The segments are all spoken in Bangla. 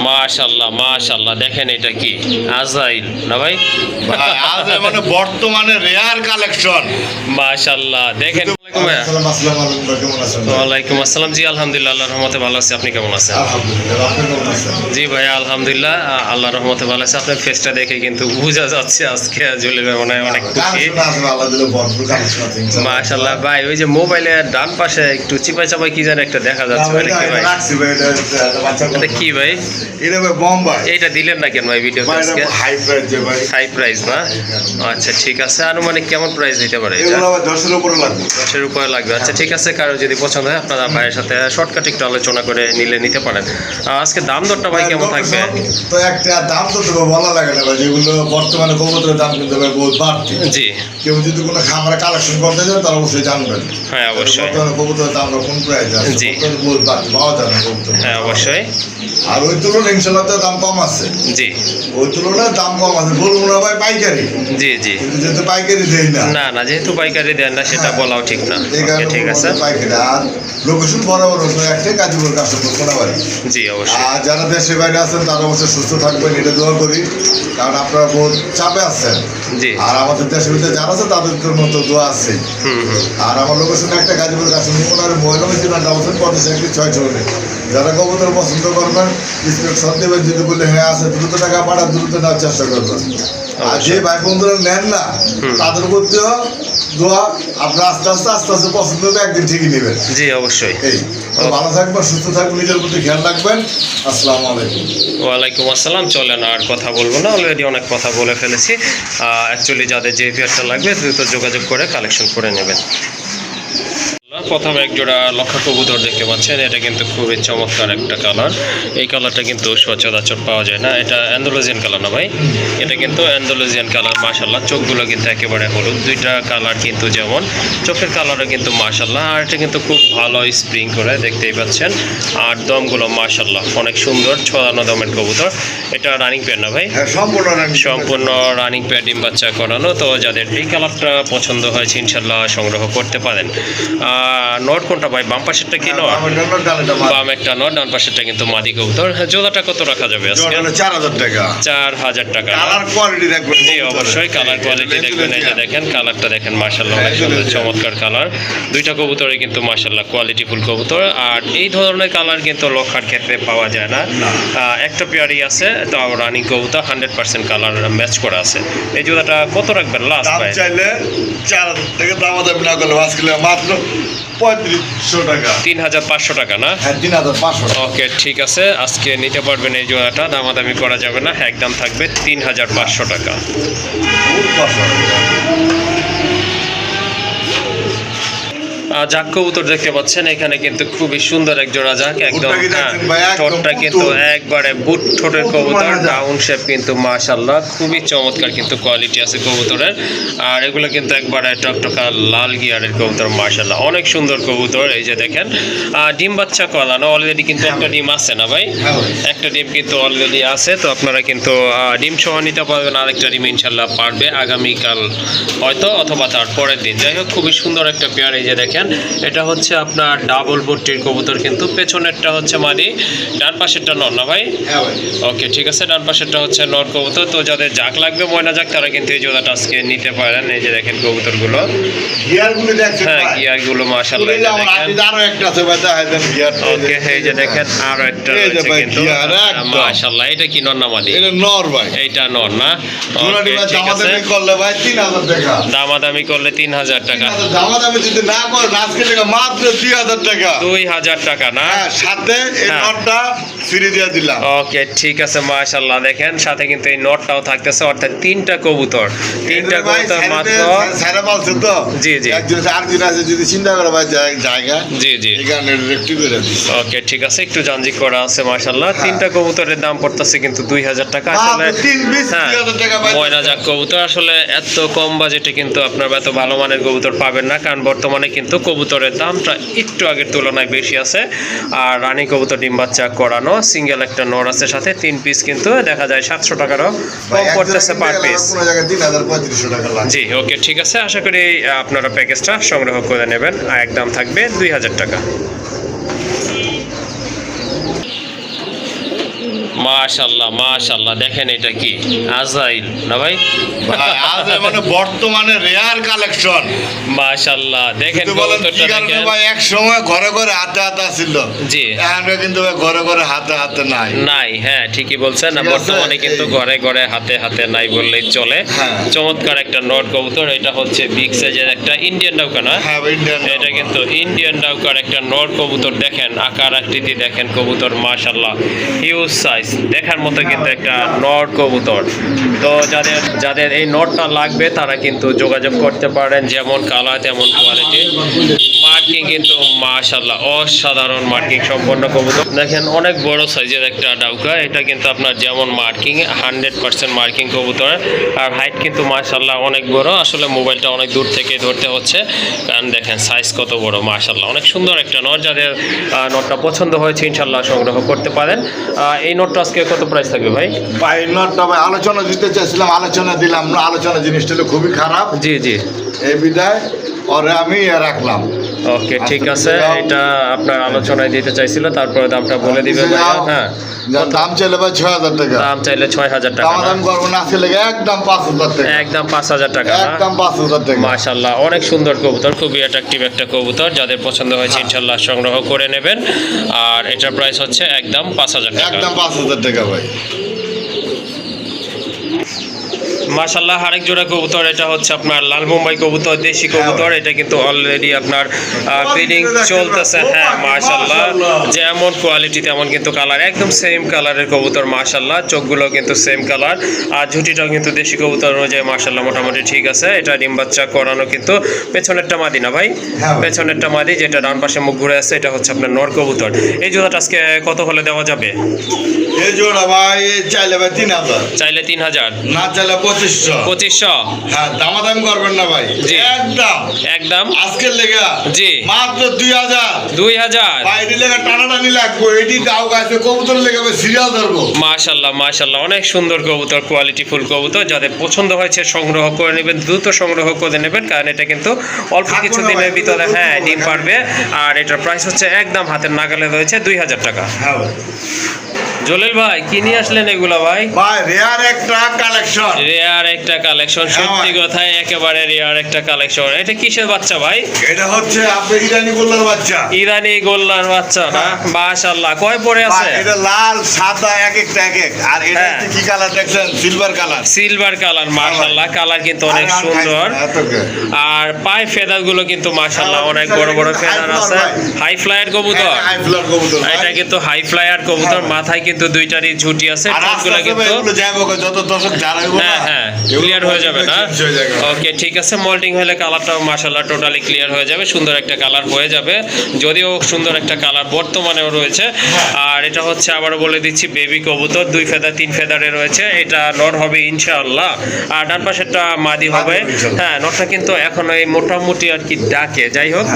মাশাআল্লাহ মাশাআল্লাহ, দেখেন এটা কি আজরাইল না ভাই? আজরাইল মানে বর্তমানে রেয়ার কালেকশন। মাশাআল্লাহ দেখেন। আসসালামু আলাইকুম, কেমন আছেন? ওয়ালাইকুম আসসালাম। জি আলহামদুলিল্লাহ, আল্লাহর রহমতে ভালো আছি। আপনি কেমন আছেন? আলহামদুলিল্লাহ, আপনি কেমন আছেন? জি ভাই আলহামদুলিল্লাহ, আল্লাহর রহমতে ভালো আছে। আপনার ফেসটা দেখে কিন্তু বোঝা যাচ্ছে আজকে জুয়েল ভাই মনে হয় অনেক খুশি। আল্লাহ দিলে ভরপুর কালেকশন আছে ইনশাআল্লাহ। মাশাআল্লাহ ভাই, ওই যে মোবাইলের ডান পাশে একটু চিপাই চাপাই কি জানি একটা দেখা যাচ্ছে, মানে কি ভাই? রাখছি ভাই, এটা বাচ্চা এটা কি ভাই? এটা ভাই বোম্বাই। এইটা দিলেন না কেন ভাই ভিডিওতে আজকে? হাই প্রাইস যে ভাই, হাই প্রাইস না? আচ্ছা ঠিক আছে, আনুমানিক কেমন প্রাইস দিতে পারে এটা? এগুলো 10 এর উপরে লাগবে। 10 এর উপরে লাগবে। আচ্ছা ঠিক আছে, কারো যদি পছন্দ হয় আপনারা ভাইয়ের সাথে শর্টকাট একটু আলোচনা করে নিতে পারেন। আজকে দাম দরটা ভাই কেমন থাকবে? তো একটা দাম তো বলা লাগে না ভাই, যেগুলো বর্তমানে কবুতরের দাম কিন্তু ভাই বহুত বাড়তি। জি, কেউ যদি কোনো খামারে কালেকশন করতে চান তারা অবশ্যই জানবেন। হ্যাঁ অবশ্যই। বর্তমানে কবুতরের দাম কোন প্রাইস আছে? জি। বহুত বাড়তি, পাওয়া যায় না কবুতর। হ্যাঁ অবশ্যই। আর ওই তুলনায় ইনশাআল্লাহ তো দাম কম আছে। জি ওই তুলনায় দাম কম আছে, বলবো না ভাই পাইকারি, জি জি। কিন্তু যেহেতু পাইকারি দেই না, না না, যেহেতু পাইকারি দেন না সেটা বলাও ঠিক না। এই ওকে কারণে ঠিক আছে। পাইকারি। আর লোকেশন বরাবর একটাই, গাজীপুর কাস্টমার কোনাবাড়ি। জি অবশ্যই। আর যারা দেশের বাইরে আছেন তারা অবশ্যই সুস্থ থাকবেন, এটা দোয়া করি, কারণ আপনারা বহুত চাপে আছেন। জি। আর আমাদের দেশের ভিতরে যারা আছে তাদের জন্য তো দোয়া আছে। আর আমার লোকেশন একটা, গাজীপুর কাস্টমার কোনাবাড়ি, মহিলা মিস্ত্রি অবশ্যই 6 যারা কবুতর পছন্দ করবেন স্ক্রিন শট দেবেন, যদি বলে হ্যাঁ আছে দ্রুত টাকা পাঠা, দ্রুত নেওয়ার চেষ্টা করবেন। আর যে ভাই বন্ধুরা নেন না তাদের প্রতিও দোয়া, আপনার আস্তে আস্তে পছন্দ হবে, একদিন ঠিকই নেবেন। জি অবশ্যই। এই ভালো থাকবেন, সুস্থ থাকবেন, নিজের প্রতি খেয়াল রাখবেন। আসসালামু আলাইকুম। ওয়ালাইকুম আসসালাম। চলেন আর কথা বলবো না, অলরেডি অনেক কথা বলে ফেলেছি। অ্যাকচুয়ালি যাদের যে পেয়ারটা লাগবে দ্রুত যোগাযোগ করে কালেকশন করে নেবেন। প্রথমে এক জোড়া লক্ষা কবুতর দেখতে পাচ্ছেন, এটা কিন্তু খুবই চমৎকার একটা কালার। এই কালারটা কিন্তু সচরাচর পাওয়া যায় না। এটা অ্যান্ডালুজিয়ান কালার না ভাই? এটা কিন্তু অ্যান্ডালুজিয়ান কালার। মাশাআল্লাহ, চোখগুলো কিন্তু একেবারে হলুদ, দুইটা কালার কিন্তু যেমন, চোখের কালারও কিন্তু মাশাআল্লাহ। আর এটা কিন্তু খুব ভালো স্প্রিং করে, দেখতেই পাচ্ছেন। আর দমগুলো মাশাআল্লাহ অনেক সুন্দর, ছড়ানো দমের কবুতর। এটা রানিং পেয়ার না ভাই? সম্পূর্ণ রানিং পেয়ার, ডিম বাচ্চা করানো। তো যাদের এই কালারটা পছন্দ হয়েছে ইনশাআল্লাহ সংগ্রহ করতে পারেন। নট কোনটা ভাই? বাম পাশেরটা কি নট? বাম একটা নট, ডান পাশেরটা কিন্তু মাদি কবুতর। জোড়াটা কত রাখা যাবে আজকে? 4000 টাকা। 4000 টাকা। কালার কোয়ালিটি দেখবেন। জি অবশ্যই, কালার কোয়ালিটি দেখবেন। এই যে দেখেন কালারটা দেখেন, মাশাআল্লাহ অনেক সুন্দর চমৎকার কালার। দুইটা কবুতরে কিন্তু মাশাআল্লাহ কোয়ালিটিফুল কবুতর। আর এই ধরনের কালার কিন্তু লক্ষার ক্ষেত্রে পাওয়া যায় না। একটা পেয়ারই আছে, তো রানিং কবুতর 100% কালার ম্যাচ করা আছে। এই জোড়াটা কত রাখবেন লাস্ট ভাই? চাইলে 4000 টাকা দাম না করলে আজকে মাত্র 3500 টাকা। 3500 টাকা না? হ্যাঁ 3500। ওকে ঠিক আছে, আজকে নিতে পারবেন এই জোড়াটা, দামাদামি করা যাবে না, একদম থাকবে 3500 টাকা। জাক কবুতর দেখতে পাচ্ছেন, এখানে কিন্তু খুবই সুন্দর এক জোড়া জাক, একদম ঠোঁটটা কিন্তু একবারে বুট ঠোঁটের কবুতর, ডাউন শেপ কিন্তু মাশাআল্লাহ খুবই চমৎকার কিন্তু কোয়ালিটি আছে কবুতরের। আর এগুলো কিন্তু একবারে টকটকা লাল গিয়ারের কবুতর, মাশাআল্লাহ অনেক সুন্দর কবুতর। এই যে দেখেন ডিম বাচ্চা করানো অলরেডি কিন্তু একটা ডিম আছে না ভাই? একটা ডিম কিন্তু অলরেডি আছে, তো আপনারা কিন্তু ডিম সহ নিতে পারবেন। আরেকটা ডিম ইনশাআল্লাহ পারবে আগামীকাল হয়তো, অথবা তার পরের দিন। যাই হোক, খুবই সুন্দর একটা পেয়ার। এই যে দেখেন এটা হচ্ছে আপনার ডাবল বটির কবুতর, কিন্তু পেছনেরটা হচ্ছে মাদি, ডান পাশেরটা নর না ভাই? ওকে ঠিক আছে, ডান পাশেরটা হচ্ছে নর কবুতর। তো যাদের জাক লাগবে, ময়না জাক, তারা কিন্তু এই জোড়াটা আজকে নিতে পারেন। এই যে দেখেন কবুতরগুলো, হ্যাঁ গিয়ারগুলো মাশাআল্লাহ। ওকে এই যে দেখেন আরো একটা রয়েছে কিন্তু মাশাআল্লাহ। এটা কি নর না মাদি? এটা নর ভাই। এইটা নর না? দামাদামি করলে ভাই 3000 টাকা। দামাদামি করলে 3000 টাকা। দামাদামি যদি না করে আজকে টাকা মাত্র 2000 টাকা। 2000 টাকা না? হ্যাঁ, সাথে এই নটটা ফ্রি দিয়ে দিলাম। ওকে ঠিক আছে মাশাআল্লাহ। দেখেন সাথে কিন্তু এই নটটাও থাকতেছে, অর্থাৎ তিনটা কবুতর মাত্র। সারা বলছে তো। জি জি। একজন আরেকজন আছে, যদি চিন্তা করে ভাই জায়গা। জি জি। এই কারণে রেক্টি করে দিছি। ওকে ঠিক আছে, একটু জানজি করা আছে মাশাআল্লাহ। তিনটা কবুতরের দাম পড়তেছে কিন্তু 2000 টাকা। আসলে 2000 টাকা ময়না জাক কবুতর আসলে এত কম বাজেটে কিন্তু আপনার এত ভালো মানের কবুতর পাবেন না, কারণ বর্তমানে কিন্তু কবুতরের দামটা একটু আগের তুলনায় বেশি আছে। আর রানী কবুতর ডিম বাচ্চা করানো, সিঙ্গেল একটা নর আছে, সাথে 3 পিস কিন্তু দেখা যায় 700 টাকারও কম পড়তেছে পার পিস। জি ওকে ঠিক আছে, আশা করি আপনারা প্যাকেজটা সংগ্রহ করে নেবেন। একদম থাকবে 2000 টাকা। মাশাআল্লাহ মাশাআল্লাহ, দেখেন এটা কি আজরাইল না ভাই? ভাই, আজ মানে বর্তমানে রেয়ার কালেকশন। মাশাআল্লাহ, দেখেন কিন্তু বলেন কি কবুতরটা কারণে দেখেন। ভাই, এক সময় ঘরে ঘরে হাতে হাতে ছিল, জি। এখন কিন্তু ভাই ঘরে ঘরে হাতে হাতে নাই। নাই, হ্যাঁ ঠিকই বলছেন না, ঠিক আছে, বর্তমানে কিন্তু এই- ঘরে ঘরে হাতে হাতে নাই বললেই চলে। হ্যাঁ। চমৎকার একটা নট কবুতর, এটা হচ্ছে বিগ সাইজের একটা ইন্ডিয়ান ডাউকা না? হ্যাঁ ইন্ডিয়ান, এটা কিন্তু ইন্ডিয়ান ডাউকার একটা নট কবুতর, দেখেন আকার আকৃতি দেখেন কবুতর মাশাআল্লাহ হিউজ সাইজ, দেখার মতো কিন্তু একটা নট কবুতর। তো যাদের যাদের এই নটটা লাগবে তারা কিন্তু যোগাযোগ করতে পারেন, যেমন কালার তেমন কোয়ালিটি। মার্কিং কিন্তু মাশাআল্লাহ অসাধারণ মার্কিং সম্পন্ন কবুতর, দেখেন অনেক বড় সাইজের একটা ডাউকা। এটা কিন্তু আপনার যেমন মার্কিং 100% মার্কিং কবুতর, আর হাইট কিন্তু মাশাআল্লাহ অনেক বড়। আসলে মোবাইলটা অনেক দূর থেকে ধরতে হচ্ছে, কারণ দেখেন সাইজ কত বড় মাশাআল্লাহ, অনেক সুন্দর একটা নট। যাদের নটটা পছন্দ হয়েছে ইনশাআল্লাহ সংগ্রহ করতে পারেন। এই নটটা আজকে কত প্রাইস থাকবে ভাই? ভাই নটটা ভাই আলোচনা দিতে চাইছিলাম, আলোচনা দিলাম না, আলোচনা জিনিসটা হলো খুবই খারাপ। জি জি, এই বিদায় ওরে আমি রাখলাম। ওকে ঠিক আছে, এটা আপনার আলোচনায় দিতে চাইছিল, তারপরে দামটা বলে দিবেন ভাইয়া। হ্যাঁ, যার দাম চাইলে ভাই 6000 টাকা, দাম চাইলে 6000 টাকা দাম না? দাম করবো না, ছেলে একদম 5000 টাকা, একদম 5000 টাকা না? একদম 5000 টাকা। মাশাআল্লাহ, অনেক সুন্দর কবুতর, খুবই অ্যাট্রাকটিভ একটা কবুতর। যাদের পছন্দ হয়েছে ইনশাআল্লাহ সংগ্রহ করে নেবেন। আর এটার প্রাইস হচ্ছে একদম 5000 টাকা। একদম 5000 টাকা ভাই। মাশাআল্লাহ, আরেক জোড়া কবুতর, এটা হচ্ছে আপনার লাল মুম্বাই কবুতর, দেশি কবুতর। এটা কিন্তু অলরেডি আপনার ব্রিডিং চলতেছে। হ্যাঁ মাশাআল্লাহ, যেমন কোয়ালিটি তেমন কিন্তু কালার, একদম সেম কালারের কবুতর মাশাআল্লাহ। চোখগুলো কিন্তু সেম কালার, আর ঝুটিটাও কিন্তু দেশি কবুতর অনুযায়ী মাশাআল্লাহ মোটামুটি ঠিক আছে। এটা ডিম বাচ্চা করানো, কিন্তু পেছনেরটা মাদি না ভাই? হ্যাঁ। পেছনেরটা মাদি, যেটা ডান পাশে মুখ ঘুরে আছে এটা হচ্ছে আপনার নর কবুতর। এই জোড়াটা আজকে কত হলে দেওয়া যাবে? এই জোড়া ভাই চাইলে ভাই 3000, চাইলে 3000, না চাইলে 2500। 2500? হ্যাঁ, দামাদামি করবেন না ভাই, জি। একদম একদম আজকের লেগা জি। মাত্র 2000। 2000? বাইরে লেগা টানাটানি লাগবো, এটি দাও গাছে কবুতর লেগে সিরিয়াল ধরবো। মাশাআল্লাহ মাশাআল্লাহ, অনেক সুন্দর কবুতর, কোয়ালিটি ফুল কবুতর। যাদের পছন্দ হয়েছে সংগ্রহ করে নেবেন, দ্রুত সংগ্রহ করে নেবেন, কারণ এটা কিন্তু অল্প থাকবে কিছু না দিনের ভাই, ভিতরে দ্রুত হ্যাঁ করবো, ডিম হ্যাঁ। পারবে। আর এটার প্রাইস হচ্ছে একদম হাতের নাগালে রয়েছে 2000 টাকা। হ্যাঁ ভাই। জলিল ভাই কি নিয়ে আসলেন এগুলা ভাই? ভাই রেয়ার একটা কালেকশন, রেয়ার একটা কালেকশন, হ্যাঁ সত্যি ভাই। কথাই একেবারে রেয়ার একটা কালেকশন। এটা কিসের বাচ্চা ভাই? এটা হচ্ছে আপনার ইরানি গোল্লার বাচ্চা। ইরানি গোল্লার বাচ্চা না? হ্যাঁ। মাশাআল্লাহ, কয় পরে ভাই, আছে? এটা লাল সাদা এক একটা এক এক, আর এটা হ্যাঁ। হচ্ছে কি কালার দেখছেন? Silver colour. সিলভার কালার মাশাআল্লাহ, কালার কিন্তু অনেক আর সুন্দর। এতকে। আর পায়ে ফেদার গুলো কিন্তু মাশাআল্লাহ হ্যাঁ, অনেক বড় বড় ফেদার হাই আছে। ফ্লায়ার ভাই। হাই ফ্লায়ার কবুতর, এটা হাই ফ্লায়ার কবুতর ভাই। এটা কিন্তু হাই ফ্লায়ার কবুতর। হ্যাঁ। মাথায় কিন্তু দুইটারই ঝুটি আছে, আর আস্তে ঠোঁটগুলো আস্তে কিন্তু এগুলো যাইবো, যত দর্শক জানাইবো না, হ্যাঁ হ্যাঁ এগুলো ক্লিয়ার হয়ে যাবে না? change হয়ে যাবে। ওকে ঠিক আছে, মল্টিং হলে কালারটাও মাশাআল্লাহ টোটালি ক্লিয়ার হয়ে যাবে, সুন্দর একটা কালার হয়ে যাবে। যদিও সুন্দর একটা কালার বর্তমানেও রয়েছে। আর এটা হচ্ছে আবারও বলে দিচ্ছি বেবি কবুতর, 2 ফেদার 3 ফেদারে রয়েছে। এটা নর হবে ইনশাআল্লাহ, আর ডান পাশেরটা মাদি হবে। হ্যাঁ, নরটা কিন্তু এখন এই মোটামুটি আর কি ডাকে। যাই হোক,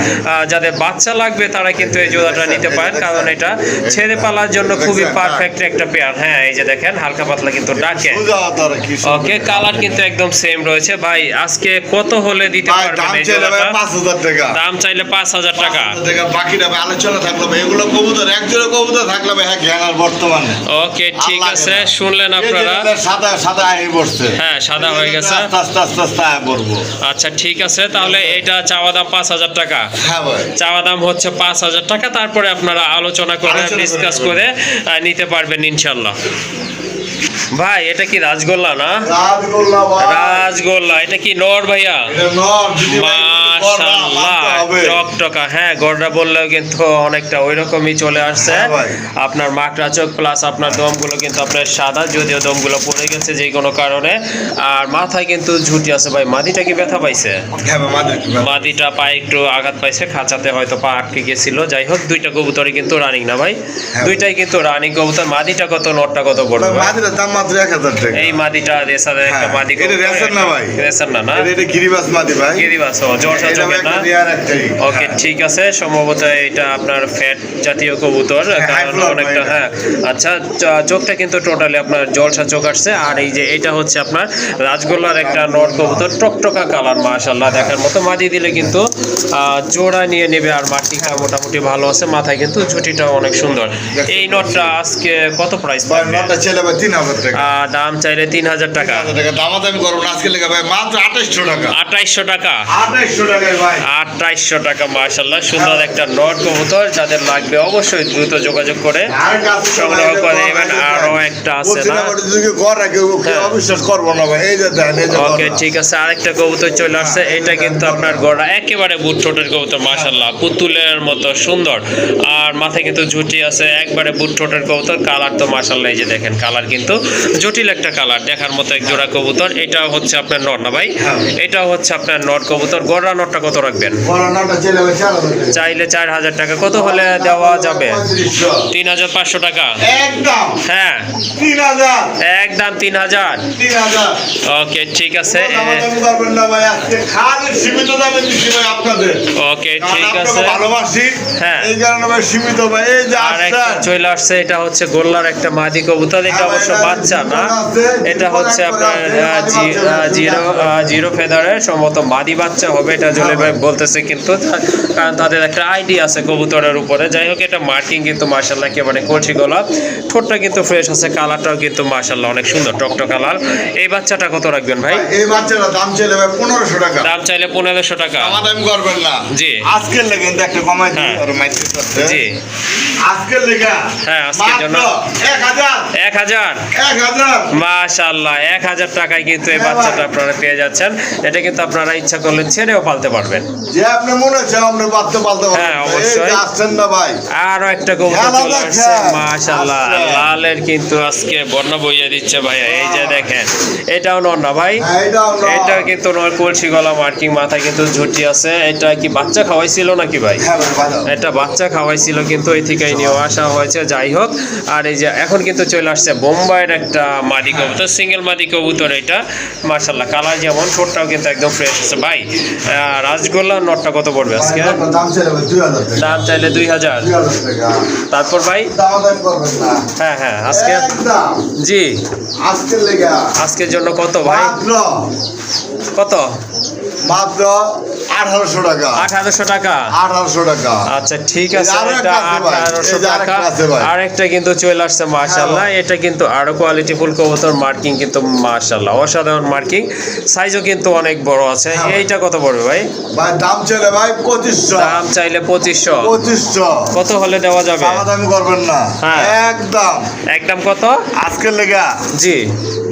যাদের বাচ্চা লাগবে তারা কিন্তু এই জোড়াটা নিতে পারেন, কারণ এটা ছেড়ে পালার জন্য খুবই পারফেক্ট একটা পেয়ার। হ্যাঁ এই যে দেখেন হালকা পাতলা কিন্তু ডাকে। বুঝা তার কি ওকে, কালার কিন্তু একদম সেম রয়েছে। ভাই আজকে কত হলে দিতে ভাই, পারবেন দাম এই চাইলে ভাই জোড়াটা? 5000 টাকা। দাম চাইলে 5000 টাকা। 5000 টাকা, বাকিটা ভাই আলোচনা থাকলো ভাই। এগুলো কবুতর এক জোড়া কবুতর থাকলে ভাই হ্যাঁ জ্ঞান আর বর্তমানে। ওকে ঠিক আল্লাহ আছে, জানে। শুনলেন এই যে আপনারা। এদের সাদা সাদা আই পড়ছে। হ্যাঁ সাদা হয়ে গেছে। আস্তে আস্তে আস্তে আস্তে আয় পড়বো। আচ্ছা ঠিক আছে, তাহলে এটা চাওয়া দাম 5000 টাকা। হ্যাঁ ভাই। চাওয়া দাম হচ্ছে 5000 টাকা, তারপরে আপনারা আলোচনা করে আলোচনা করে ডিসকাস নেবেন। করে নিতে পারবেন ইনশাল্লাহ। ভাই এটা কি রাজগোল্লা না? রাজগোল্লা ভাই। রাজগোল্লা, এটা কি নর ভাইয়া? এটা নর, দিদি ভাই, মাশাআল্লাহ, মানতে হবে। টকটকা। হ্যাঁ গড়রা বললেও কিন্তু অনেকটা ওইরকমই চলে আসছে। হ্যাঁ ভাই। আপনার মাকড়া চোখ প্লাস আপনার দমগুলো কিন্তু আপনার সাদা, যদিও দমগুলো পড়ে গেছে যে কোনো কারণে। আর মাথায় কিন্তু ঝুটি আছে ভাই। মাদিটা কি ব্যথা পাইছে? হ্যাঁ ভাই, মাদের কি ভাই? মাদিটা পায়ে একটু আঘাত পাইছে, খাঁচাতে হয়তো পা আটকে গেছিল। যাই হোক, দুইটা কবুতরই কিন্তু রানিং না ভাই? হ্যাঁ। দুইটাই কিন্তু রানিং কবুতর। মাদিটা কত, নটটা কত পড়বে ভাই? মাদের দাম মাত্র 1000 টাকা। এই মাদিটা রেসারের একটা হ্যাঁ, মাদি এটা কবুতর। রেসার না ভাই। রেসার না? না এটা গিরিবাস মাদি ভাই। গিরিবাস, ও জর্জ এটা চোখের একটা না? রিয়ার একটাই। ওকে, ঠিক আছে, সম্ভবত এটা আপনার ফ্যাট জাতীয় কবুতর, কারণ flower অনেকটা, ভাই। হ্যাঁ। আচ্ছা, চোখটা কিন্তু টোটালি আপনার জলসা চোখ আসছে। আর এই যে এটা হচ্ছে আপনার রাজগোল্লার একটা নর কবুতর, টকটকা কালার, মাশাআল্লাহ দেখার মতো। মাদি দিলে কিন্তু জোড়া নিয়ে নেবে, আর মাটিটা মোটামুটি ভালো আছে, মাথায় কিন্তু ঝুটিটাও অনেক সুন্দর। এই নটটা আজকে কত প্রাইস ভাই পাবে? নটটা ছেলে ভাই 3000 টাকা। দাম চাইলে 3000 টাকা। 3000 টাকা দামাদামি করবো না আজকে লেগে ভাই, মাত্র 2800 টাকা। 2800 টাকা। 2800 টাকায় ভাই। 2800 টাকা, মাশাআল্লাহ সুন্দর একটা নর কবুতর। যাদের লাগবে অবশ্যই দ্রুত যোগাযোগ করে সংগ্রহ করে নেবেন। আরো একটা আছে না? হ্যাঁ। অবিশ্বাস করবো না ভাই, এই যে দেন, এই যে ওকে, গড়া। ঠিক আছে, আরেকটা কবুতর চলে আসছে। এটা কিন্তু আপনার গড়া একেবারে বুট ঠোঁটের কবুতর, মাশাআল্লাহ পুতুলের মতো সুন্দর। আর মাথায় কিন্তু ঝুটি আছে, একবারে বুট ঠোঁটের কবুতর। কালার তো মাশাআল্লাহ, এই যে দেখেন কালার কিন্তু জটিল একটা কালার, দেখার মতো এক জোড়া কবুতর। এটা হচ্ছে আপনার নর না ভাই? হ্যাঁ। এটা হচ্ছে আপনার নর কবুতর। গড়া নরটা কত রাখবেন? গড়া নটটা ছেলে ভাই 4000 টাকা। চাইলে 4000 টাকা। কত হলে দেওয়া যাবে? 3500 3500 টাকা। একদম হ্যাঁ, 3000 একদম 3000। 3000 ওকে, ঠিক আছে। দামাদামি করবেন না ভাই, আজকে খালি সীমিত দামে দিচ্ছি ভাই আপনাদের। ওকে, কারণ ঠিক আপনাকে আছে। ভালোবাসি, হ্যাঁ। এই কারণে ভাই সীমিত ভাই। এই যে আর একটা আসছেন, চলে আসছে, এটা হচ্ছে গোল্লার একটা মাদি কবুতর। এটা হ্যাঁ, অবশ্য এটা বাচ্চা না, আছে, এটা হচ্ছে আপনার জিরো ফেদারের সম্ভবত মাদি বাচ্চা হবে, এটা জলে ভাই বলতেছে কিন্তু, কারণ তাদের একটা আইডিয়া আছে কবুতরের উপরে। যাই হোক, এটা মার্কিং কিন্তু মাশাআল্লাহ একেবারে কলসি গলা, ঠোঁটটা কিন্তু ফ্রেশ আছে, কালারটাও কিন্তু মাশাআল্লাহ অনেক সুন্দর টকটক কালার। এই বাচ্চাটা কত রাখবেন ভাই? এই বাচ্চাটার দাম ছেলে ভাই 1500 টাকা। দাম চাইলে 1500 টাকা। দামাদামি করবেন না। জি। আজকের লেগে কিন্তু একটা কমাই দিই, হ্যাঁ। আর মাইতে করতে। জি, আজকের লেগে হ্যাঁ, আজকের জন্য। 1000 1000। 1000 মাশাআল্লাহ, 1000 টাকায় কিন্তু এই হ্যাঁ ভাই। বাচ্চাটা আপনারা পেয়ে যাচ্ছেন। এটা কিন্তু আপনারা ইচ্ছা করলে ছেড়েও পালতে পারবেন। যে আপনি মনে হচ্ছে আপনি বাচ্চা পালতে পারবেন। হ্যাঁ, এই অবশ্যই। যে আসছেন না ভাই, আরো একটা কবুতর খেলা চলে আসছে, দেখেন। মাশাআল্লাহ আসছে। লালের কিন্তু আজকে বন্যা বইয়ে দিচ্ছে ভাইয়া। এই যে দেখেন, এটাও নর না ভাই? হ্যাঁ, এটাও নর। এটা কিন্তু নর, কলসি গলা, মার্কিং, মাথায় কিন্তু ঝুটি আছে। এটা কি বাচ্চা খাওয়াইছিল নাকি ভাই? হ্যাঁ ভাই, ভালো। এটা বাচ্চা খাওয়াইছিল কিন্তু এই থেকেই নিয়ে আসা হয়েছে। যাই হোক, আর এই যে এখন কিন্তু চলে আসছে বোম্বাইয়ের একটা মাদি কবুতর, সিঙ্গেল মাদি কবুতর। এটা মাশাআল্লাহ কালার যেমন, ঠোঁটটাও কিন্তু একদম ফ্রেশ আছে ভাই। রাজগোল্লার নটটা কত পড়বে আজকে? ভাই, নটটার দাম ছেলে ভাই 2000 টাকা। দাম চাইলে 2000। 2000 টাকা। তারপর ভাই? দামাদামি করবেন না। হ্যাঁ হ্যাঁ, আজকে একদম জি, আজকের লেগে আজকের জন্য কত ভাই? কত? মাত্র 1800 টাকা। 1800 টাকা। 1800 টাকা। আচ্ছা, ঠিক আছে, এই যে এটা আরেকটা আছে ভাই, 1800 এই যে টাকা। আরেকটা আছে ভাই। আরেকটা কিন্তু চলে আসছে, মাশাআল্লাহ। এটা কিন্তু আরো কোয়ালিটি ফুল কবুতর, মার্কিং কিন্তু মাশাআল্লাহ অসাধারণ মার্কিং, সাইজও কিন্তু অনেক বড় আছে। হ্যাঁ ভাই। এইটা কত পড়বে ভাই? ভাই দাম ছেলে ভাই 2500। দাম চাইলে 2500। 2500। কত হলে দেওয়া যাবে? দামাদামি করবেন না। হ্যাঁ। একদম একদম কত? আজকের লেগা জি,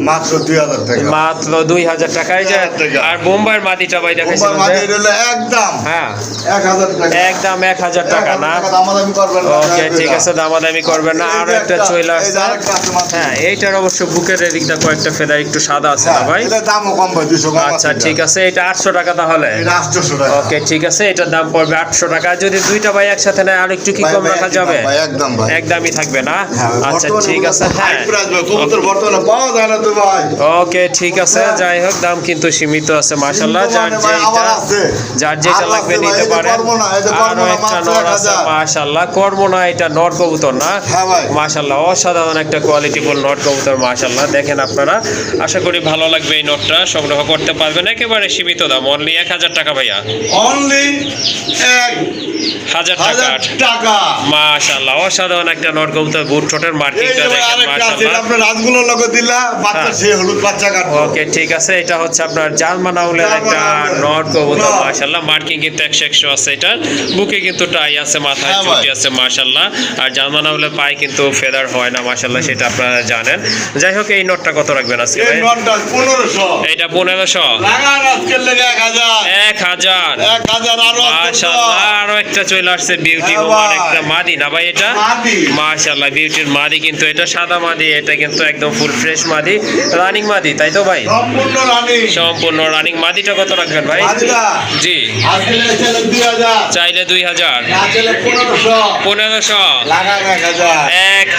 মাত্র 2000 টাকা। মাত্র 2000 টাকায় যায়। 2000 টাকা। আর বোম্বাইয়ের মাদিটা ভাই দেখাইছিল মুম্বাই মাঝে যে? হলো একদম হ্যাঁ, 1000 টাকা। একদম 1000 টাকা না? দামাদামি করবেন না। ওকে, ঠিক আছে, দামাদামি করবেন না। এই যে আরো একটা চলে এই যে আসছে। আরেকটা আছে মাত্র। হ্যাঁ, এইটার অবশ্য বুকের এদিকটা কয়েকটা ফেদার একটু সাদা আছে না হ্যাঁ, ভাই? এটার দামও কম ভাই, 200 কম আচ্ছা, আছে ঠিক আছে, এটা 800 টাকা তাহলে। এটা 800 টাকা। ওকে, ঠিক আছে, এটার দাম পড়বে 800 টাকা। যদি দুইটা ভাই একসাথে নেয় আর একটু কি ভাই, কম ভাই, রাখা একদম যাবে? ভাই, একদম ভাই। একদমই থাকবে না? হ্যাঁ, আচ্ছা, বর্তমানে ঠিক আছে, হ্যাঁ। হাই প্রাইস ভাই, কবুতর বর্তমানে পাওয়া যায় না তো ভাই। ওকে, ঠিক আছে, যাই হোক, দাম কিন্তু সীমিত আছে, মাশাআল্লাহ। কিন্তু যার মানে ভাই যেটা আবার আছে। যার যেটা আর লাগবে আছে ভাই, নিতে এই যে পারেন। করবো না, এই যে আরো করবো না, একটা মাত্র নর আছে, 1000। মাশাআল্লাহ। করবো না, এটা নর কবুতর না? হ্যাঁ ভাই। মাশাআল্লাহ অসাধারণ একটা কোয়ালিটিফুল নট কবুতর, মাশাআল্লাহ। দেখেন আপনারা, আশা করি ভালো লাগবে। এই নটটা সংগ্রহ করতে পারবেন, একেবারে সীমিত দাম, অনলি 1000 টাকা ভাইয়া। অনলি 1000 1000 টাকা। মাশাআল্লাহ অসাধারণ একটা নট কবুতর, বুট ঠোঁটের এই মার্কিংটা যে ভাই দেখেন, আরেকটা আছে, মাশাআল্লাহ। আপনার রাজগুলোর লগে দিলা, বাচ্চা হ্যাঁ। সে হলুদ বাচ্চা কাটবো। ওকে, ঠিক আছে, এটা হচ্ছে আপনার জার্মান আউলের একটা জার্মান নট কবুতর, নট। মাশাআল্লাহ। মার্কিং কিন্তু 100 আছে। এটা বুকে কিন্তু টাই আছে, মাথায় হ্যাঁ চুটি ভাই। আছে, মাশাআল্লাহ। আর জার্মান আউলের পায়ে কিন্তু ফেদার হয় না, মাশাআল্লাহ, সেটা আপনারা জানেন। যাই হোক, এই নটটা কত রাখবেন আজকে এই ভাই? নটটা 1500। এটা 1500। লাগান আজকের লেগে 1000। 1000। 1000 আরো আছে তো। মাশাআল্লাহ, আরো একটা চলে আসছে, বিউটি হ্যাঁ ওমান ভাই। একটা মাদি না ভাই? এটা মাদি। মাশাআল্লাহ, বিউটির মাদি কিন্তু, এটা সাদা মাদি, এটা কিন্তু একদম ফুল ফ্রেশ মাদি, রানিং মাদি, তাই তো ভাই? সম্পূর্ণ রানী। সম্পূর্ণ রানিং। মাদিটা কত রাখবেন ভাই? মাদিটা জি, আজকের লেগে ছেলে 2000। চাইলে 2000। না ছেলে 1500। 1500। লাগান 1000।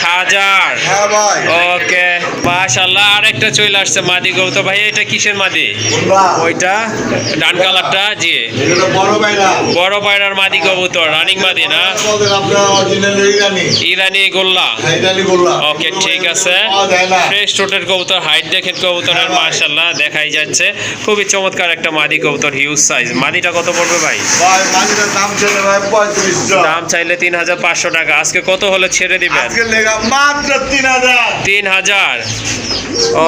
1000। হ্যাঁ ভাই। ওকে, মাশাআল্লাহ আরেকটা চলে আসছে মাদি কবুতর ভাই, এটা কিসের মাদি? ওইটা ডান কালারটা, জি বড় পায়রার মাদি কবুতর, রানিং মাদি না? ইরানি গোল্লা। ওকে ঠিক আছে, ফ্রেশ টোটের কবুতর, হাইট দেখেন কবুতরের মাশাআল্লাহ দেখাই যাচ্ছে, খুবই চমৎকার একটা মাদি কবুতর, হিউজ সাইজ। মাদিটা কত পড়বে ভাই? দাম চাইলে 3,500 টাকা। আজকে কত হলে ছেড়ে দিবেন? মাত্র 3,000।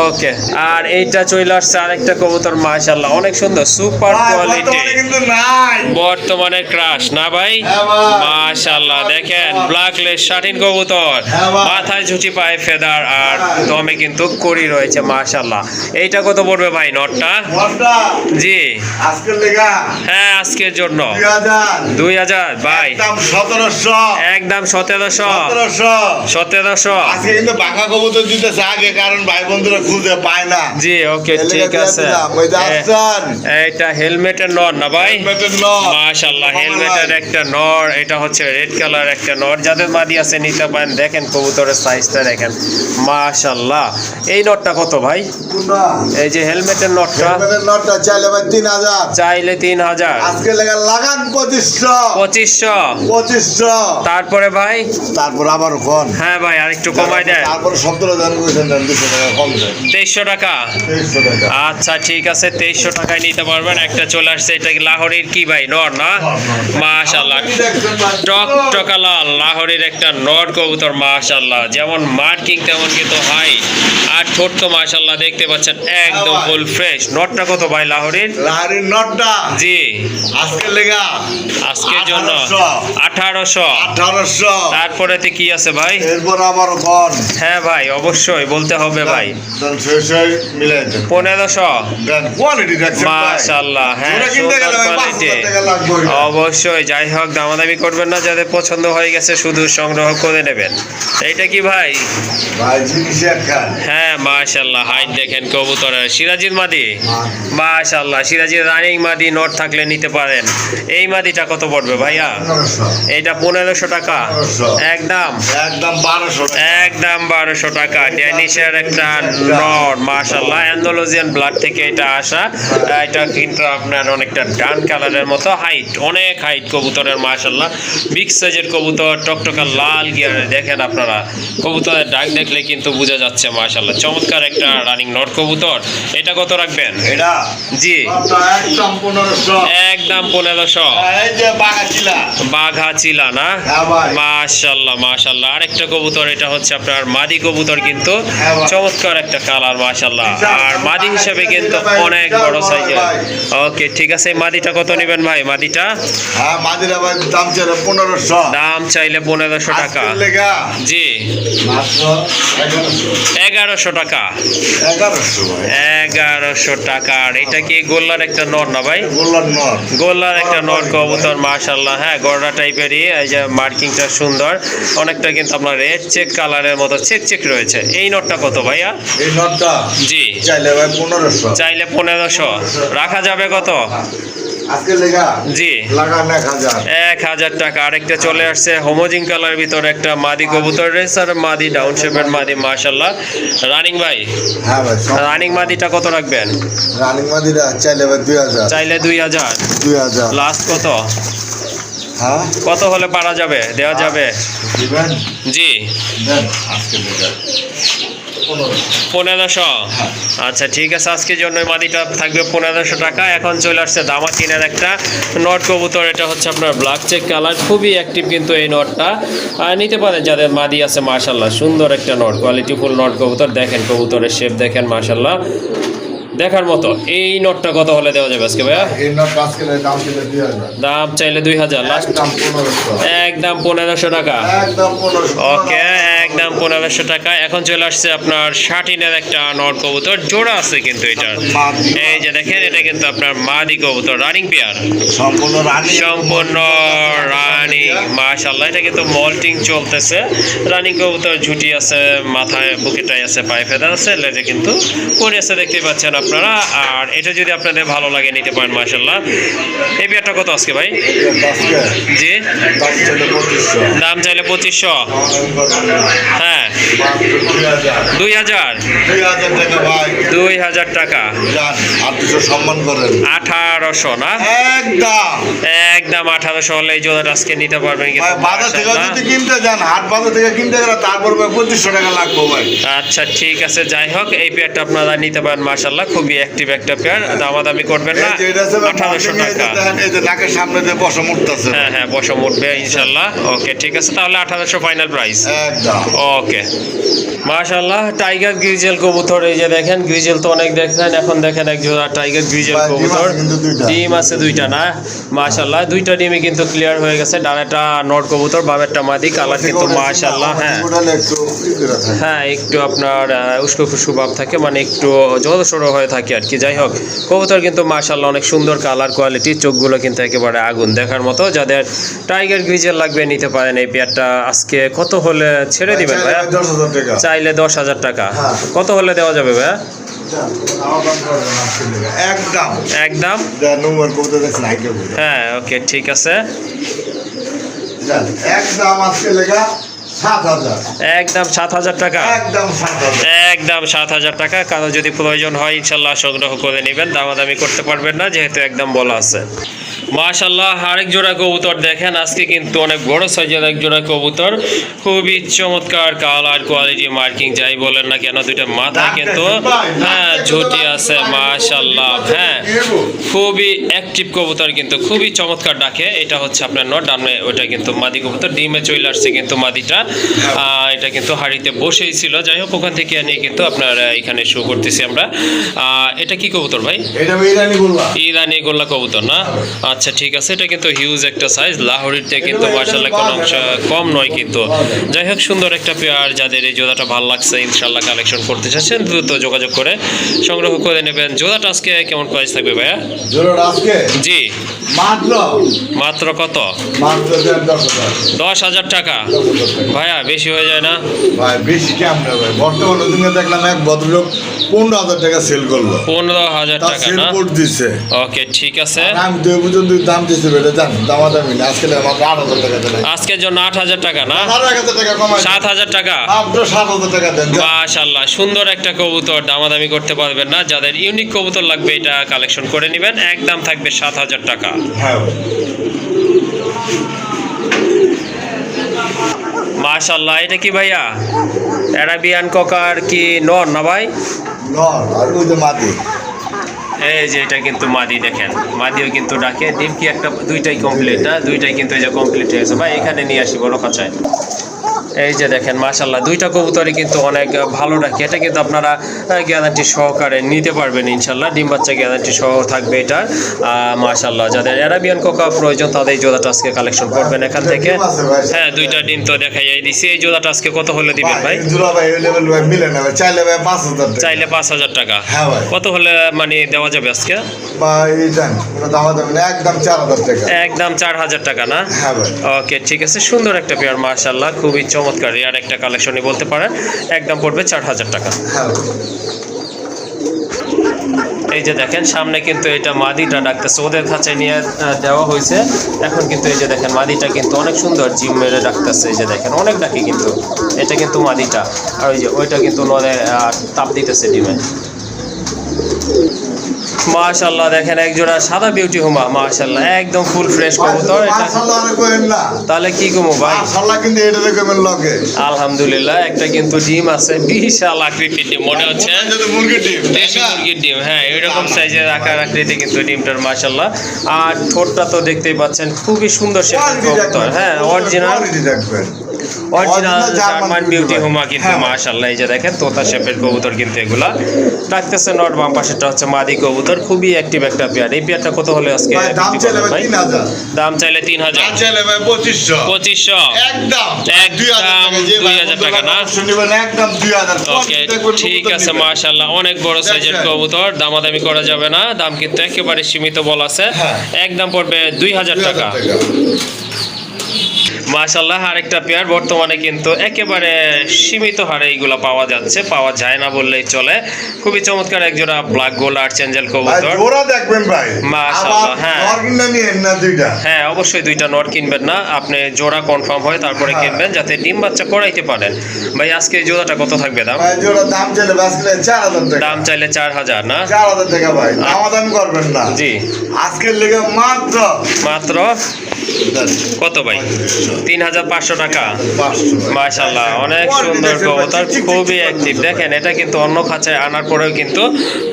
ওকে, আর এইটা চলে আসছে আরেকটা কবুতর মাশাআল্লাহ অনেক সুন্দর, সুপার কোয়ালিটি, বর্তমানে ক্রাশ না ভাই? মাশাআল্লাহ দেখেন ব্ল্যাক লেস শাটিন কবুতর, মাথায় ঝুঁটি পায়ে ফেদার, আর দমে কিন্তু কড়ি রয়েছে মাশাআল্লাহ। এইটা কত পড়বে ভাই নটটা? জি হ্যাঁ আজকের জন্য 2,000 ভাই, একদম 1700। আজকে কিন্তু বাঁকা কবুতর দিতেছে আগে, কারণ ভাই বন্ধুরা খুঁজে পায় না। জি ওকে ঠিক আছে, এটা হেলমেটের নর না ভাই? মাশাআল্লাহ হেলমেটের একটা নর, এটা হচ্ছে রেড কালার একটা নর, যাদের মাদি আছে নিতে পারেন। দেখেন কবুতরের সাইজটা দেখেন মাশাআল্লাহ। এই নটটা কত ভাই? এই যে হেলমেটের নটটা চাইলে ভাই 3,000, চাইলে 3,000। আজকে লাগান 2500। তারপরে ভাই, তারপর আবার কোন? হ্যাঁ ভাই আরেকটু কমাই দেন। তারপর 17,000 কইছেন, 200 টাকা কম দেন। 2300 টাকা। 2300 টাকা। আচ্ছা ঠিক আছে, 2300 টাকায় নিতে পারবেন। একটা চলে আসছে, এটা কি লাহোরের কি ভাই নর না? মাশাআল্লাহ টকটকা লাল লাহোরের একটা নর কবুতর মাশাআল্লাহ, যেমন মার্কিং তেমন কিন্তু হাই, আর ঠোঁট তো মাশাআল্লাহ দেখতে পাচ্ছেন একদম ফুল ফ্রেশ। নটটা কত ভাই লাহোরের? লাহোরের নটটা জি আজকের জন্য 1800। তারপরেতে কি আছে ভাই? এরপর আবার কোন? হ্যাঁ ভাই অবশ্যই বলতে হবে ভাই। দেন শেষই মিলাই দেন 1500। দেন কোয়ালিটি দেখছেন ভাই মাশাআল্লাহ, হ্যাঁ ওরা কিনতে গেলে ভাই 5,000 টাকা লাগবে। অবশ্যই, যাই হোক দামাদামি করবেন না, যাদের পছন্দ হয়ে গেছে শুধু সংগ্রহ করে নেবেন। এইটা কি ভাই? ভাই জিনিস একটা। হ্যাঁ মাশাআল্লাহ হাইট দেখেন কবুতরের, সিরাজির মাদি মাশাআল্লাহ, সিরাজির রানিং মাদি নট থাকলে নিতে পারেন। এই মাদিটা কত পড়বে ভাইয়া? 1500। এইটা 1500 টাকা। 1500। একদম 1200 টাকা। একদম 1200 টাকা। ড্যানিশের একটা নর মাশাআল্লাহ, অ্যান্ডালুজিয়ান ব্লাড থেকে এটা আসা। এটা কিন্তু আপনার অনেকটা ডান কালারের মতো, হাইট অনেক হাইট কবুতরের মাশাআল্লাহ, বিগ সাইজের কবুতর, টকটকা লাল গিয়ারে। দেখেন আপনারা কবুতরের ডাক দেখলে কিন্তু বোঝা যাচ্ছে মাশাআল্লাহ, চমৎকার একটা রানিং নট কবুতর। এটা কত রাখবেন? এটা জি একদম 1500। একদম 1500। এই যে বাগাচিলা। বাঘা চিলা না? হ্যাঁ ভাই। মাশাআল্লাহ মাশাআল্লাহ। আরেকটা কবুতর, এটা হচ্ছে আপনার মাদি কবুতর, কিন্তু হ্যাঁ ভাই। চমৎকার একটা কালার মাশাআল্লাহ, আর মাদি হিসেবে কিন্তু অনেক বড় সাইজের। ওকে ঠিক আছে, এই মাদিটা কত নেবেন ভাই? মাদিটা হ্যাঁ মাদিরা ভাই দাম চাইলে 1500। দাম চাইলে 1500 টাকা। আজকের লেগা জি মাত্র 1100 টাকা। 1100 ভাই। 1100 টাকা। আর এটা কি গোল্লার একটা নর না ভাই? গোল্লার নর। গোল্লার একটা নর কবুতর মাশাআল্লাহ, হ্যাঁ গড়া টাইপেরই, এই যে মার্কিংটা সুন্দর, অনেকটা কিন্তু আপনার রেড চেক কালারের মতো চেক রয়েছে। এই নটটা কত ভাইয়া? এই নটটা জি চাইলে ভাই 1500। চাইলে 1500। রাখা যাবে কত? আজকের লেগা জি লাগান 1000। 1000 টাকা। আরেকটা চলে আসছে হোমোজিন কালার ভিতরে একটা মাদি কবুতর, রেসার মাদি, ডাউন শেপের মাদি মাশাআল্লাহ, রানিং ভাই। হ্যাঁ ভাই রানিং মাদিটা কত রাখবেন? রানিং মাদিরা চাইলে ভাই 2000। চাইলে 2000। 2000 লাস্ট কত? হ্যাঁ কত হলে পারা যাবে, দেওয়া যাবে? দিবেন জি দেন আজকের লেগা 1500। হ্যাঁ। আচ্ছা ঠিক আছে, আজকের জন্য এই মাদিটা থাকবে 1500 টাকা। এখন চলে আসছে দামাকিনের একটা নট কবুতর, এটা হচ্ছে আপনার ব্ল্যাক চেক কালার, খুবই অ্যাক্টিভ কিন্তু এই নটটা, নিতে পারেন যাদের মাদি আছে মাশাআল্লাহ। সুন্দর একটা নট, কোয়ালিটিফুল নট কবুতর। দেখেন কবুতরের শেপ দেখেন মাশাআল্লাহ, দেখার মতো। এই নটটা কত হলে দেওয়া যাবে আজকে ভাইয়া? এই নট আজকের দাম ছিল 2000। দাম চাইলে 2000। লাস্ট একদম 1500। একদম 1500 টাকা। একদম 1500। ওকে একদম 1500 টাকা। এখন চলে আসছে আপনার শাটিনের একটা নর কবুতর, জোড়া আছে কিন্তু এটা, এই যে দেখেন, এটা কিন্তু আপনার মাদি কবুতর, রানিং পেয়ার, সম্পূর্ণ রানিং। সম্পূর্ণ রানিং মাশাআল্লাহ। এটা কিন্তু মল্টিং চলতেছে, রানিং কবুতর, ঝুটি আছে মাথায়, বুকেটাই আছে, পায়ে ফেদার আছে, লেজে কিন্তু পরে আছে দেখতে পাচ্ছেন আপনারা। আর এটা যদি আপনাদের ভালো লাগে নিতে পারেন মাশাআল্লাহ। এই পেয়ারটা কত আজকে ভাই? জি দাম ছিল 2500। দাম চাইলে 2500। হ্যাঁ মাত্র 2000 2000 2000 টাকা ভাই 2000 টাকা জান আপনি তো সম্মান করেন 1800 না একদম একদম 1800 হলে এই জোড়াটা আজকে নিতে পারবেন ভাই কিন্তু বাজার থেকে মাশাআল্লাহ। যদি কিনতে যান হাট বাজার থেকে কিনতে গেলে তারপর ভাই 2500 টাকা লাগবে ভাই আচ্ছা ঠিক আছে, যাই হোক এই পেয়ারটা আপনারা নিতে পারেন মাশাআল্লাহ, খুবই অ্যাক্টিভ একটা পেয়ার, দামাদামি করবেন না। এই যে এটা আছে ভাই, 1800 এই যে টাকা। দেখেন, এই যে নাকের সামনে যে বসা মুড়তাছে হ্যাঁ হ্যাঁ বসম উঠবে ইনশাল্লাহ। ওকে ঠিক আছে, তাহলে 1800 ফাইনাল প্রাইস। একদম ওকে মাশাআল্লাহ। টাইগার গ্রিজেল কবুতর, এই যে দেখেন গ্রিজেল তো অনেক দেখছেন, এখন দেখেন এক জোড়া টাইগার গ্রিজেল ভাই, ডিম কবুতর। আছে কিন্তু দুইটা। ডিম আছে দুইটা না মাশাআল্লাহ, দুইটা ডিমই কিন্তু ক্লিয়ার হয়ে গেছে। ডানেরটা নর কবুতর, বামেরটা মাদি, কালার কিন্তু মাশাআল্লাহ। হ্যাঁ ওটা একটু ই করে থাকে। হ্যাঁ একটু আপনার উস্কো খুস্কো ভাব থাকে, মানে একটু জলসড়ো হয়ে থাকে আর কি। যাই হোক কবুতর কিন্তু মাশাআল্লাহ অনেক সুন্দর কালার কোয়ালিটি, চোখগুলো কিন্তু একেবারে আগুন দেখার মতো। যাদের টাইগার গ্রিজেল লাগবে নিতে পারেন এই পেয়ারটা। আজকে কত হলে ছেড়ে দিবেন ভাইয়া? 10,000 টাকা চাইলে 10,000 টাকা। হ্যাঁ। কত হলে দেওয়া যাবে ভাইয়া? একদম একদম নম্বর করতে দেখছেন আইডিয়া করে হ্যাঁ ওকে ঠিক আছে, একদম আজকে লেখা 7,000 একদম 7,000 টাকা। একদম 7,000 একদম 7,000 টাকা। কারো যদি প্রয়োজন হয় ইনশাল্লাহ সংগ্রহ করে নেবেন, দামাদামি করতে পারবেন না যেহেতু একদম বলা আছে। মাশাল্লাহ আরেক জোড়া কবুতর দেখেন, আজকে কিন্তু অনেক বড় সাইজের এক জোড়া কবুতর, খুবই চমৎকার কালার কোয়ালিটি মার্কিং যাই বলেন না কেন, দুইটা মাথায় কিন্তু হ্যাঁ ঝুটি আছে মাশাল্লাহ। হ্যাঁ খুবই অ্যাক্টিভ কবুতর, কিন্তু খুবই চমৎকার ডাকে। এটা হচ্ছে আপনার নট, ডানে ওইটা কিন্তু মাদি কবুতর, ডিমে চলে আসছে কিন্তু মাদিটা। এটা কিন্তু হাড়িতে বসেই ছিল, যাই হোক ওখান থেকে নিয়ে কিন্তু আপনার এখানে শো করতেছি আমরা। এটা কি কবুতর ভাই? এটা ইরানি বলবা ইরানি গোল্লা কবুতর না? আচ্ছা ঠিক আছে, এটা কিন্তু হিউজ একটা সাইজ, লাহোরিতে কিন্তু মার্শাল্লাহ কোনো অংশ কম নয় কিন্তু। যাই হোক সুন্দর একটা পেয়ার, যাদের এই জোড়াটা ভালো লাগছে ইনশাল্লাহ কালেকশন করতে চাচ্ছেন দ্রুত যোগাযোগ করে সংগ্রহ করে নেবেন। জোড়াটা আজকে কেমন প্রাইস থাকবে ভাইয়া? জোড়া আজকে জি মাত্র মাত্র কত? মাত্র 10,000 10,000 টাকা। ভাইয়া বেশি হয়ে যায় না? ভাই বেশি কেমন ভাই, বর্তমানে দিনে দেখলাম এক ভদ্রলোক 15,000 টাকা সেল করলো, 15,000 তার টাকা সেল না? কোড দিচ্ছে। ওকে ঠিক আছে, আর আমি 2 পর্যন্ত দাম দিচ্ছে বেটা জান, দামাদামি না আজকে মাত্র 8,000 টাকা দেন, আজকের জন্য 8,000 টাকা না? 1,000 টাকা কমাই 7,000 টাকা। মাত্র 7,000 টাকা দেন যান। মাশাআল্লাহ সুন্দর একটা কবুতর, দামাদামি করতে পারবেন না। যাদের ইউনিক কবুতর লাগবে এটা কালেকশন করে নেবেন, একদম থাকবে 7,000 টাকা। হ্যাঁ মাশাআল্লাহ এটা কি ভাইয়া? অ্যারাবিয়ান ককার কি নর না ভাই? নর আর ওই যে মাটি এই যে এটা কিন্তু মাদি, দেখেন মাদিও কিন্তু ডাকে। ডিম কি একটা দুইটাই কমপ্লিট না? দুইটাই কিন্তু এই যে কমপ্লিট হয়ে গেছে ভাই, এখানে নিয়ে আসি বড় খাঁচায়। এই যে দেখেন মাশাআল্লাহ দুইটা কবুতরই কিন্তু অনেক ভালো ডাকে। এটা কিন্তু আপনারা গ্যারান্টি সহকারে নিতে পারবেন ইনশাল্লাহ, ডিম বাচ্চা গ্যারান্টি সহ থাকবে এটা। মাশাআল্লাহ যাদের অ্যারাবিয়ান কোকা প্রয়োজন তাদের এই জোড়াটা আজকে কালেকশন করবেন এখান থেকে। হ্যাঁ দুইটা ডিম তো দেখাই দিছি। এই জোড়াটা আজকে কত হলে দিবেন ভাই? জোড়া ভাই এই লেভেল ভাই মিলে না ভাই, চাইলে ভাই 5,000 টাকা, চাইলে 5,000 টাকা। হ্যাঁ ভাই কত হলে মানে দেওয়া যাবে আজকে? ভাই জান কোনো দামাদামি না, একদম 4,000 টাকা। একদম 4,000 টাকা না? হ্যাঁ ভাই ওকে ঠিক আছে, সুন্দর একটা পেয়ার মাশাআল্লাহ, খুবই চমৎকার রেয়ার একটা কালেকশনই বলতে পারেন। একদম পড়বে 4,000 টাকা। হ্যাঁ ভাই এই যে দেখেন সামনে কিন্তু এটা মাদিটা ডাকতেছে, ওদের কাছে নিয়ে দেওয়া হয়েছে। এখন কিন্তু এই যে দেখেন মাদিটা কিন্তু অনেক সুন্দর জিম মেরে ডাকতেছে। এই যে দেখেন অনেক ডাকি কিন্তু, এটা কিন্তু মাদিটা, আর ওই যে ওইটা কিন্তু নদে তাপ দিতেছে ডিমে। মাশাআল্লাহ দেখেন এক জোড়া সাদা বিউটি হুমা, মাশাআল্লাহ একদম ফুল ফ্রেশ কবুতর। এটা মাশাআল্লাহ অনেক কইেন না, তাহলে কি কমু ভাই? মাশাআল্লাহ কিন্তু এটা দেখবেন লগে আলহামদুলিল্লাহ একটা কিন্তু ডিম আছে, বিশাল আকৃতির ডিম, মনে হচ্ছে যদি মুরগির ডিম দেশি মুরগির ডিম। হ্যাঁ এরকম সাইজের আকার আকৃতি কিন্তু ডিমটার মাশাআল্লাহ। আর ঠোঁটটা তো দেখতেই পাচ্ছেন খুবই সুন্দর শেপের কবুতর। হ্যাঁ অরিজিনাল দেখবেন অরিজিনাল জার্মান বিউটি কবুতর। হুমা কিন্তু হ্যাঁ। মাশাআল্লাহ। এই যে দেখেন তোতা শেপের কবুতর কিন্তু এগুলা ডাকতেছে নট, বাম পাশেরটা হচ্ছে মাদি কবুতর, খুবই অ্যাক্টিভ একটা পেয়ার। এই পেয়ারটা কত হলে আজকে ভাই দাম বিক্রি চাইলে করবেন ভাই ভাই? 3,000, দাম চাইলে 3,000, দাম চাইলে ভাই 2,500, 2,500, একদম একদম 2,000 টাকা না? শুনবেন একদম 2,000। ওকে ঠিক আছে মাশাআল্লাহ, অনেক বড় সাইজের কবুতর, দামাদামি করা যাবে না, দাম কিন্তু একেবারে সীমিত বলা আছে। হ্যাঁ। একদম পড়বে 2,000 টাকা। মাশাআল্লাহ, আরেকটা পেয়ার বর্তমানে কিন্তু একেবারে সীমিত হারে এইগুলা পাওয়া যাচ্ছে, পাওয়া যায় না বললেই চলে। খুবই চমৎকার এক জোড়া ব্ল্যাক গোল্ড আর্চেঞ্জেল কবুতর। জোড়া দেখবেন ভাই মাশাআল্লাহ। হ্যাঁ না দুইটা, হ্যাঁ অবশ্যই দুইটা নর কিনবেন না, আপনি জোড়া কনফার্ম হয় তারপরে কিনবেন যাতে ডিম বাচ্চা করাইতে পারেন। ভাই আজকে এই জোড়াটা কত থাকবে দাম? ভাই জোড়া দাম চাইলে বাসলে 4000 টাকা। দাম চাইলে 4000 না? 4000 টাকা ভাই, দাম করবেন না। জি আজকের লেগে মাত্র কত ভাই? 3500 টাকা। 500। মাশাআল্লাহ, অনেক সুন্দর কবুতর, খুবই অ্যাক্টিভ। দেখেন এটা কিন্তু অন্য খাঁচায় আনার পরেও কিন্তু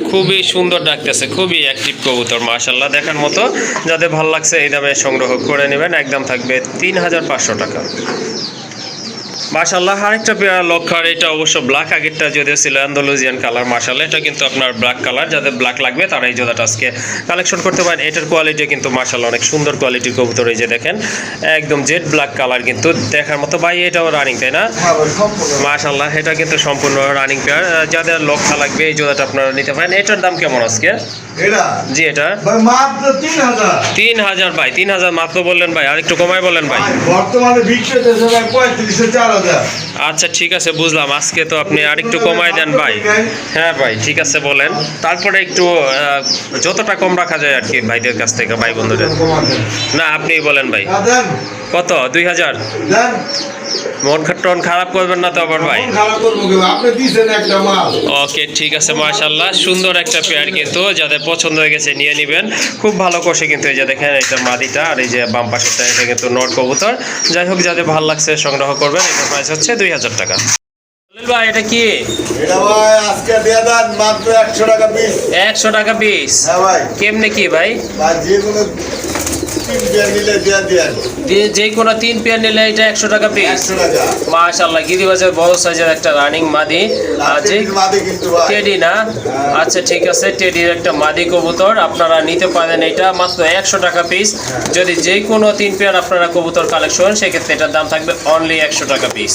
খুবই সুন্দর ডাকতেছে, খুবই অ্যাক্টিভ কবুতর। মাশাআল্লাহ, দেখার মতো। যাদের ভালো লাগছে এই দামে সংগ্রহ করে নেবেন, একদম থাকবে 3500 টাকা। মাশাআল্লাহ, আরেকটা পেয়ারা লক্ষার, এটা অবশ্য ব্ল্যাক, আগেরটা যদিও ছিল আন্দালুজিয়ান কালার। মাশাআল্লাহ, এটা কিন্তু আপনার ব্ল্যাক কালার, যাদের ব্ল্যাক লাগবে তারা এই জোড়াটা আজকে কালেকশন করতে পারেন। এটার কোয়ালিটি কিন্তু মাশাআল্লাহ অনেক সুন্দর কোয়ালিটির কবুতর। এই যে দেখেন একদম জেড ব্ল্যাক কালার, কিন্তু দেখার মতো। ভাই এটাও রানিং তাই না? মাশাআল্লাহ, এটা কিন্তু সম্পূর্ণ রানিং পেয়ার। যাদের লক্ষা লাগবে এই জোড়াটা আপনারা নিতে পারেন। এটার দাম কেমন আজকে? এটা জি এটা ভাই মাত্র 3000। 3000 ভাই, 3000 মাত্র বললেন ভাই, আর একটু কমায় বলেন ভাই। বর্তমানে বিক্রি হচ্ছে ভাই 35-4000। আচ্ছা ঠিক আছে, বুঝলাম। আজকে তো আপনি আরেকটু কমায় দেন ভাই। হ্যাঁ ভাই ঠিক আছে বলেন, তারপরে একটু যতটা কম রাখা যায় আর কি ভাইদের কাছ থেকে, ভাই বন্ধুদের। না আপনি বলেন ভাই, দেন কত? 2000? দেন, মন টন খারাপ করবেন না তো আবার ভাই? খারাপ করবো কি ভাই? আপনি দিছেন একটা মাল। ওকে ঠিক আছে, মাশাআল্লাহ সুন্দর একটা পেয়ার, কিন্তু যাদের পছন্দ হয়ে গেছে নিয়ে নেবেন। খুব ভালো কষে কিন্তু। এই যে দেখেন এটা মাদিটা, আর এই যে বাম পাশেরটা এটা কিন্তু নর কবুতর। যাই হোক, যাদের ভালো লাগছে সংগ্রহ করবেন। এটার প্রাইস হচ্ছে 2000 টাকা। ভাই এটা কি? এটা ভাই আজকে দিয়ে দেন মাত্র 100 টাকা পিস। 100 টাকা পিস? হ্যাঁ ভাই। কেমনে কি ভাই? ভাই যে কোনো 3 পেয়ার নিলে দিয়ে দেন। যে কোনো 3 পেয়ার নিলে এটা 100 টাকা পিস? 100 টাকা। মাশাআল্লাহ, গিরিবাজার বড় সাইজের একটা রানিং মাদি। যে মাদি কিন্তু ভাই টেডি না? আচ্ছা ঠিক আছে, টেডির একটা মাদি কবুতর আপনারা নিতে পারেন। এটা মাত্র 100 টাকা পিস। যদি যে কোনো 3 পেয়ার আপনারা কবুতর কালেকশন, সেক্ষেত্রে এটার দাম থাকবে অনলি 100 টাকা পিস।